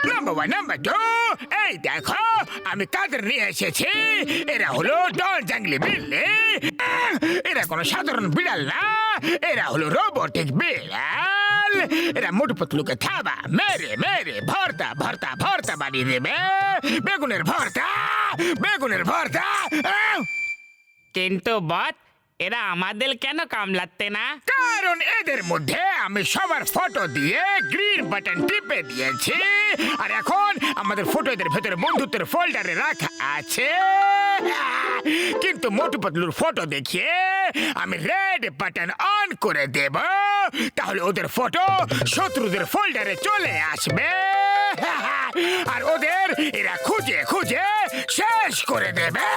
Number one, number two, এই দেখো আমি কাদের নিয়ে এসেছি। এরা হলো ডন জঙ্গলি বিল্লি। এরা কোনো সাধারণ বিড়াল না, এরা হলো রোবটিক বিড়াল। এরা মোটু পাতলুকে থাবা মেরে মেরে ভর্তা ভর্তা ভর্তা বানিয়ে দেবে। বেগুনের ভর্তা, বেগুনের ভর্তা। কিন্তু বস, এরা আমাদের কেন কামড়াচ্ছে না? কারণ এদের মধ্যে আমি সবার ফটো দিয়ে গ্রিন বাটন টিপে দিয়েছি, আর এখন আমাদের ফটো এদের ভেতরে বন্ধুত্বের ফোল্ডারে রাখা আছে। কিন্তু মোটু পাতলুর ফটো দেখিয়ে আমি রেড বাটন অন করে দেব, তাহলে ওদের ফটো শত্রুদের ফোল্ডারে চলে আসবে আর ওদের এরা খুঁজে খুঁজে শেষ করে দেবে।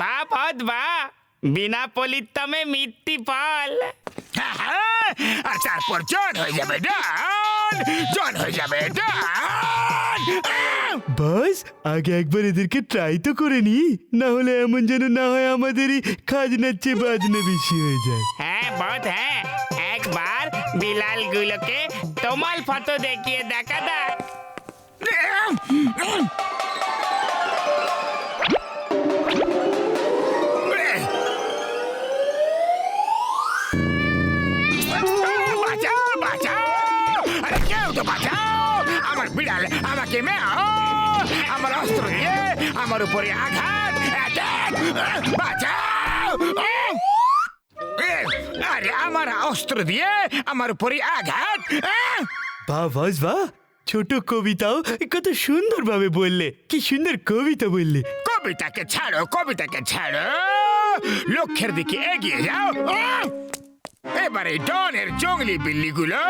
বা বস বা, বিনা পলিতমে মিট্টি পাল। আর তারপর জন হয়ে যাবে ডান, জন হয়ে যাবে ডান। বস, আগে একবার এদেরকে ট্রাই তো করে নি, না হলে এমন যেন না হয় আমাদেরই খাজনার চেয়ে বাজনা বেশি হয়ে যায়। হ্যাঁ বস, হ্যাঁ, একবার বিলালগুলোকে তোমার ফটো দেখিয়ে দেখা দাও। বাঁচাও, বাঁচাও, আরে কেউ তো বাঁচাও, আমার বিড়াল আমাকে মেও, আমার অস্ত্র দিয়ে আমার উপরে আঘাত, বাঁচাও। আরে আমার অস্ত্র দিয়ে আমার উপরে আঘাত। বাহ বস বাহ, ছোট কবিতাও কত সুন্দরভাবে বললে, কি সুন্দর কবিতা বললে। কবিতাকে ছাড়ো, কবিতাকে ছাড়ো, লক্ষ্যের দিকে এগিয়ে যাও। এবারে ডনের জঙ্গলি বিল্লিগুলো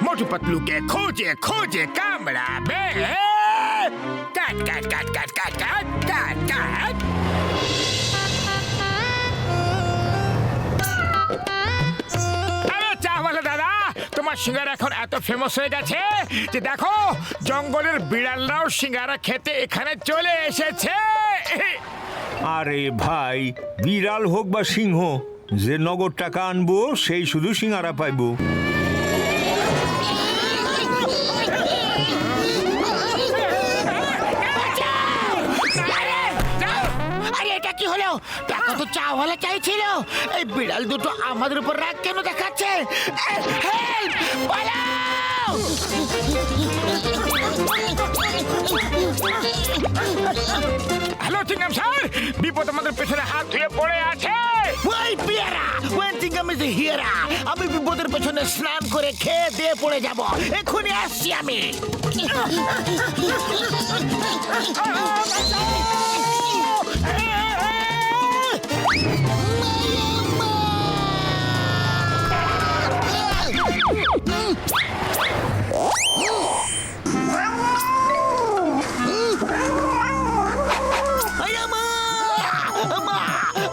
মোটু পাতলুকে খুঁজে খুঁজে কামড়াবে। কাট কাট কাট কাট কাট কাট কাট কাট। আরে চাওয়ালা দাদা, তোমার সিঙ্গারা এখন এত ফেমাস হয়ে গেছে যে দেখো জঙ্গলের বিড়ালরাও সিঙ্গারা খেতে এখানে চলে এসেছে। আরে ভাই, বিড়াল হোক বা সিংহ, যে নগদ টাকা আনবো সেই শুধু সিঙ্গারা পাইবো। আরে এটা কি হলো? টাকা তো চাওয়ালা চাইছিল, এই বিড়াল দুটো আমাদের উপর রাগ কেন দেখাচ্ছে? হেল্প! পালাও! হ্যালো চিংগাম স্যার, বিপদ আমাদের পেছনে হাত ধুয়ে পড়ে আছে। ওই পিয়ারা, ওই চিংগাম ইজ হিয়ারা। আমি বিপদের পেছনে স্নান করে খেয়ে দিয়ে পড়ে যাব, এক্ষুনি আসছি আমি।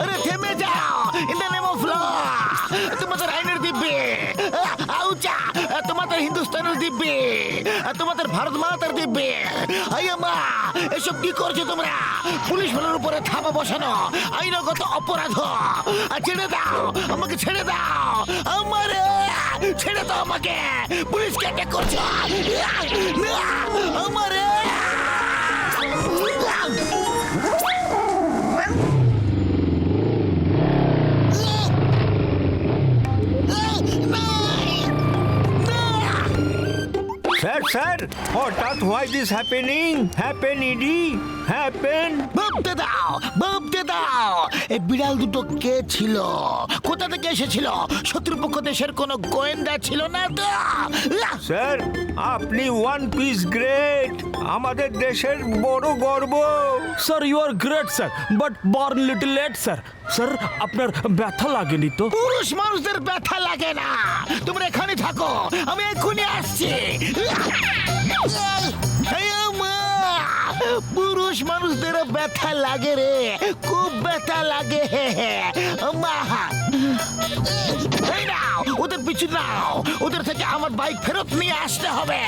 আরে থেমে যাও, in the name of law. তোমাদের আইনের দিব্যে, আউচা, তোমাদের হিন্দুস্তানের দিব্যে, তোমাদের ভারত মাতার দিব্যে। আইয়ামা, এসব কি করছো তোমরা? পুলিশ বলের উপরে থাবা বসানো আইনগত অপরাধ। ছেড়ে দাও আমাকে, ছেড়ে দাও আমারে, ছেড়ে দাও আমাকে। পুলিশকে অ্যাটাক করছো আমারে। স্যার স্যার, হঠাৎ why this happening? Happened, happen. ভাবতে দাও, ভাবতে দাও, এই বিড়াল দুটো কে ছিল, কোথা থেকে এসেছিল? শত্রুপক্ষ দেশের কোনো গোয়েন্দা ছিল না তো? স্যার, আপনি ওয়ান পিস গ্রেট, আমাদের দেশের বড় গর্ব। Sir you are great sir, but born little late sir. Sir আপনার ব্যথা লাগেনি তো? পুরুষ মানুষদের ব্যথা লাগে না, তোমরা এখানে থাকো, আমি এক্ষুনি আসছি। পুরুষ মানুষদের ব্যথা লাগে রে, খুব ব্যথা লাগে। এই নাও, ওদের পিছু নাও, ওদের থেকে আমার বাইক ফেরত নিয়ে আসতে হবে।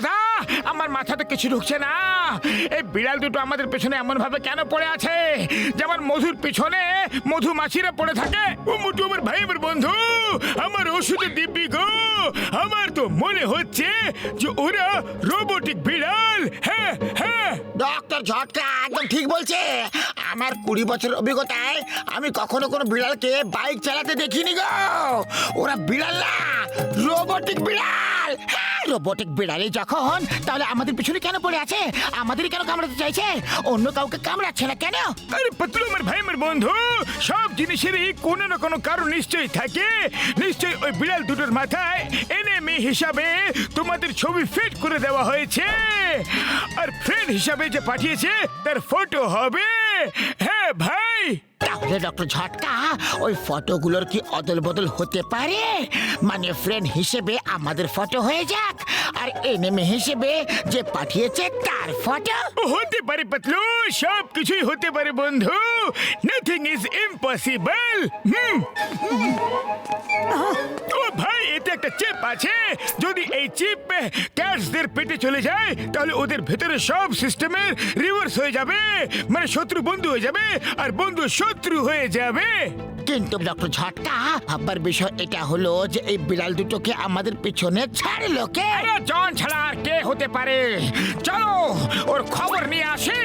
দা আমার মাথাতে কিছু ঢুকছে না। এই বিড়াল দুটো আমাদের পেছনে এমন ভাবে কেন পড়ে আছে, যেমন মধুর পিছনে মধুমাছিরা পড়ে থাকে। ও মোটু আমার ভাই, আমার বন্ধু, আমার ওষুধের দিব্যি গো। আমার তো মনে হচ্ছে যে ওরা রোবোটিক বিড়াল। হ্যাঁ হ্যাঁ, ডক্টর ঝটকা একদম ঠিক বলছে। আমার 20 বছর অভিজ্ঞতায় আমি কখনো কোনো বিড়ালকে বাইক চালাতে দেখিনি গো। ওরা বিড়াল না, রোবোটিক বিড়াল। হ্যাঁ, রোবোটিক বিড়ালই যখন, তাহলে আমাদের পিছনে কেন পড়ে আছে? আমাদেরই কেন কামড়াতে চাইছে? অন্য কাউকে কামড়াচ্ছে না কেন? আরে পাতলু আমার ভাই, আমার বন্ধু, সব জিনিসেরই কোনো না কোনো কারণ নিশ্চয়ই থাকে। নিশ্চয়ই ওই বিড়াল দুটোর মাথায় এনিমি হিসাবে তোমাদের ছবি ফিট করে দেওয়া হয়েছে, আর ফ্রেন্ড হিসাবে যে পাঠিয়েছে তার ফটো হবে। হ্যাঁ ভাই, তাহলে ডক্টর ঝটকা ওই ফটোগুলোর কি অদল বদল হতে পারে? মানে ফ্রেন্ড হিসেবে আমাদের ফটো হয়ে যাক, আর এনিমি হিসেবে যে পাঠিয়েছে তার ফটো। হতে পারে পাতলু, সব কিছুই হতে পারে বন্ধু। Nothing is impossible. ও ভাই, এতে একটা চিপ আছে। যদি এই চিপ ক্যাটসদের পেটে চলে যায়, তাহলে ওদের ভেতরে সব সিস্টেমের রিভার্স হয়ে যাবে। মানে শত্রু বন্ধু হয়ে যাবে, আর বন্ধু শত্রু হয়ে যাবে। কিন্তু ডক্টর ঝটকা, ভাববার বিষয় এটা হলো যে এই বিড়াল দুটোকে আমাদের পিছনে ছাড়লো কে? আরে জন ছাড়া আর কে হতে পারে? চলো ওর খবর নিয়ে আসি।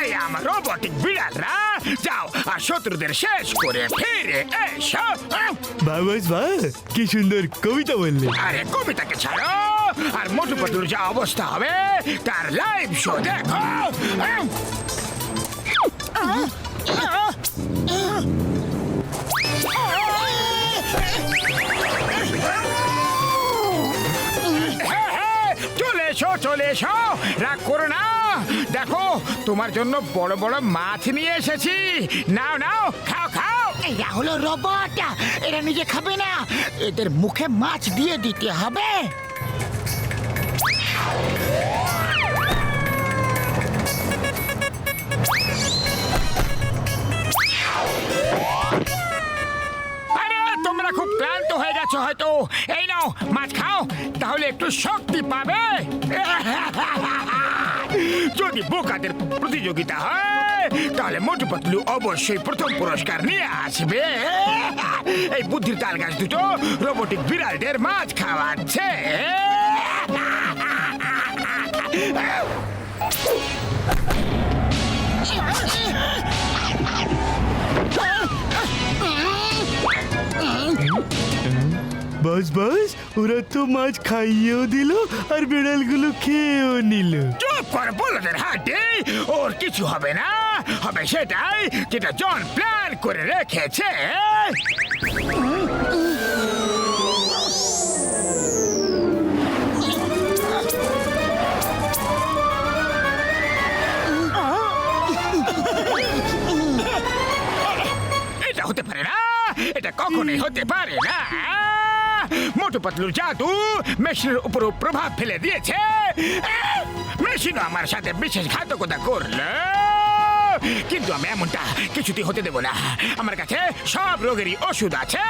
এই আমার রোবটিক বিড়ালরা, যাও আর শত্রুদের শেষ করে ফিরে এসো। বাবাস বা, কি সুন্দর কবিতা বললে। আরে কবিতাকে ছাড়ো, আর মোটু পাতলুর যা অবস্থা হবে তার লাইভ শো দেখো। চলে এসো, চলে এসো, রাগ করো না। দেখো তোমার জন্য বড় বড় মাছ নিয়ে এসেছি। নাও নাও, খাও খাও। এরা হলো রোবট, এরা নিজে খাবে না, এদের মুখে মাছ দিয়ে দিতে হবে। আরে তোমরা খুব ক্লান্ত হয়ে গেছো হয়তো। এই নাও মাছ খাও, তাহলে একটু শক্তি পাবে। যদি বোকাদের প্রতিযোগিতা হয়, তাহলে মোটু পাতলু অবশ্যই প্রথম পুরস্কার নিয়ে আসবে। এই বুদ্ধির তাল গাছ দুটো রোবোটিক বিড়ালদের মাছ খাওয়াচ্ছে। বাস বাস, ওরা তো মাছ খাইয়েও দিল আর বিড়ালগুলো খেয়েও নিল। চুপ কর বলদের হাটে, ওর কিছু হবে না। হবে সেটাই যেটা জন প্ল্যান করে রেখেছে। এটা হতে পারে না, এটা কখনোই হতে পারে না। মোটু পাতলুর জাদু মেশিনের উপরও প্রভাব ফেলে দিয়েছে। মেশিনও আমার সাথে বিশেষ ঘাতকতা করলো, কিন্তু আমি এমনটা কিছুতেই হতে দেব না। আমার কাছে সব রোগেরই ওষুধ আছে।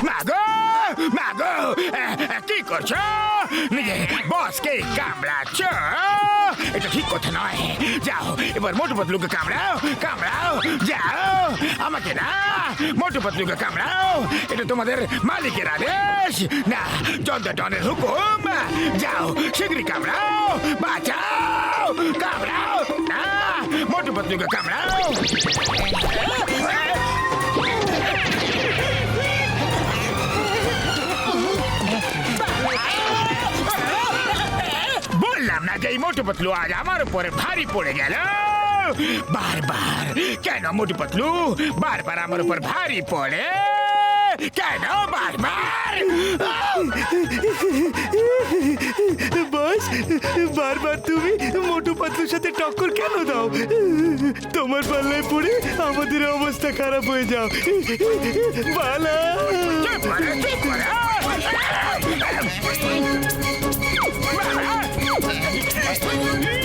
মাগো মাগো, কি করছো? নিজে বসকে কামড়াচ্ছ? এটা ঠিক কথা নয়। যাও এবার মোটু পাতলুকে কামড়াও, কামড়াও, যাও। আমাকে না, মোটু পাতলুকে কামড়াও। এটা তোমাদের মালিকের আদেশ, না জন্দ ডনের হুকুম। যাও শীঘ্রই কামড়াও, বাঁচাও, কামড়াও। না, মোটু পাতলুকে কামড়াও। বললাম না যে এই মোটু পাতলু আজ আমার উপরে ভারী পড়ে গেল। বারবার কেন মোটু পাতলু বারবার আমার উপর ভারী পড়ে? কেন বারবার? বাস, বারবার তুমি মোটু পাতলুর সাথে টক্কর কেন দাও? তোমার পাল্লায় পড়ে আমাদের অবস্থা খারাপ হয়ে যাও। পালা। চুপ করে, চুপ করে। Hey!